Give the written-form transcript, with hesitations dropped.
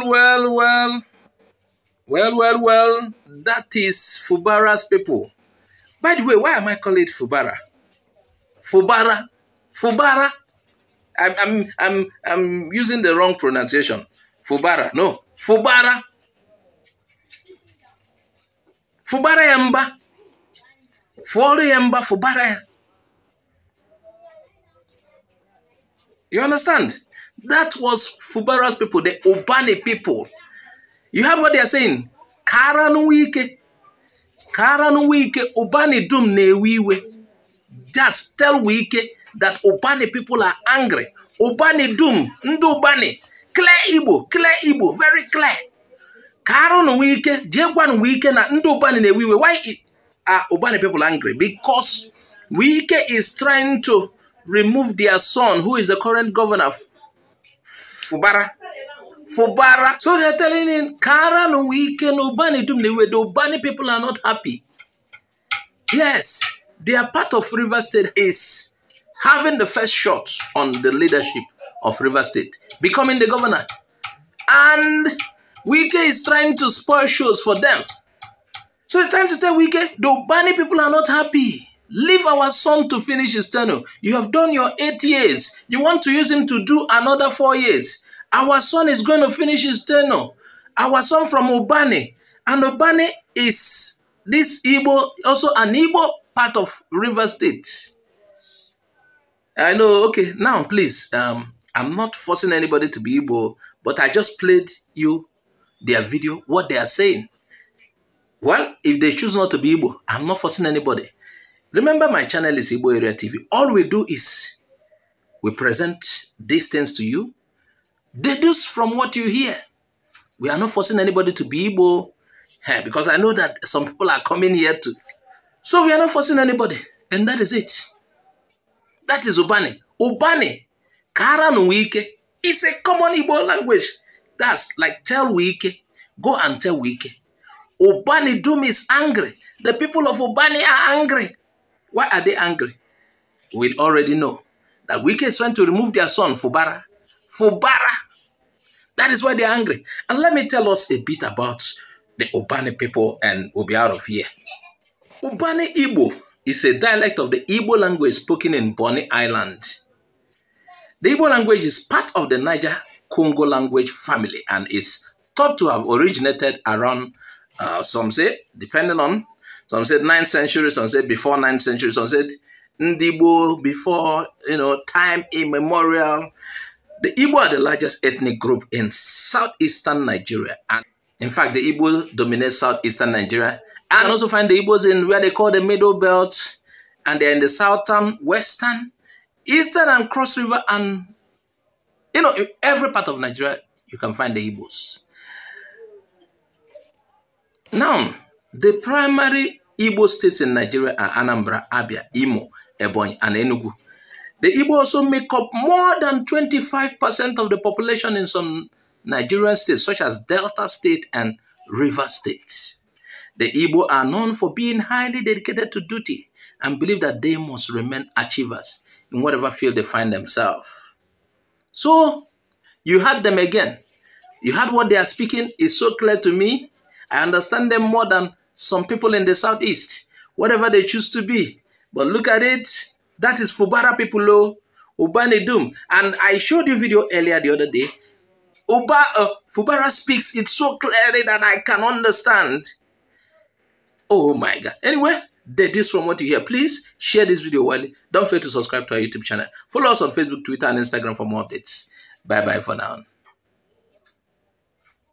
Well. That is Fubara's people. By the way, why am I calling it Fubara? Fubara. I'm using the wrong pronunciation. Fubara. No, Fubara. Fubara yamba. Folo yamba Fubara. You understand? That was Fubara's people, the Ubani people. You heard what they are saying? Karanu Wike, Ubani dum ne wiwe. Just tell Wike that Ubani people are angry. Ubani dum, ndu Ubani. Clear Igbo, very clear. Karanu Wike, Jegwan Wike na ndu Ubani ne wiwe. Why are Ubani people angry? Because Wike is trying to remove their son, who is the current governor of Fubara. So they're telling him, Kara no Wike no Ubani dum the Ubani people are not happy. Yes, their part of River State is having the first shot on the leadership of River State, becoming the governor. And Wike is trying to spoil shows for them. So it's time to tell Wike, the Ubani people are not happy. Leave our son to finish his tenure. You have done your 8 years. You want to use him to do another 4 years. Our son is going to finish his tenure. Our son from Ubani. And Ubani is this Igbo, also an Igbo part of River State. I know, okay, now please, I'm not forcing anybody to be Igbo, but I just played you their video, what they are saying. Well, if they choose not to be Igbo, I'm not forcing anybody. Remember, my channel is Igbo Area TV. All we do is we present these things to you. Deduce from what you hear. We are not forcing anybody to be Igbo, because I know that some people are coming here too. So we are not forcing anybody, and that is it. That is Ubani. Ubani, Kara no Wike, it's a common Igbo language. That's like tell Wike, go and tell Wike. Ubani Dum is angry. The people of Ubani are angry. Why are they angry? We already know that Wike is trying to remove their son, Fubara. That is why they're angry. And let me tell us a bit about the Ubani people, and we'll be out of here. Ubani Igbo is a dialect of the Igbo language spoken in Bonny Island. The Igbo language is part of the Niger-Congo language family and is thought to have originated around, some say, depending on, some said 9th century, some said before 9th century, some said Ndibo before, time immemorial. The Igbo are the largest ethnic group in southeastern Nigeria. And in fact, the Igbo dominate southeastern Nigeria. And also find the Igbos in where they call the Middle Belt. And they're in the southern, western, eastern, and Cross River. And, in every part of Nigeria, you can find the Igbos. Now, the primary Igbo states in Nigeria are Anambra, Abia, Imo, Ebonyi, and Enugu. The Igbo also make up more than 25% of the population in some Nigerian states, such as Delta State and River State. The Igbo are known for being highly dedicated to duty and believe that they must remain achievers in whatever field they find themselves. So, you heard them again. You heard what they are speaking is so clear to me. I understand them more than some people in the southeast, whatever they choose to be. But look at it. That is Fubara people, Ubani Dum. And I showed you a video earlier the other day. Fubara speaks it so clearly that I can understand. Oh my God. Anyway, this from what you hear. Please share this video widely. Don't forget to subscribe to our YouTube channel. Follow us on Facebook, Twitter, and Instagram for more updates. Bye-bye for now.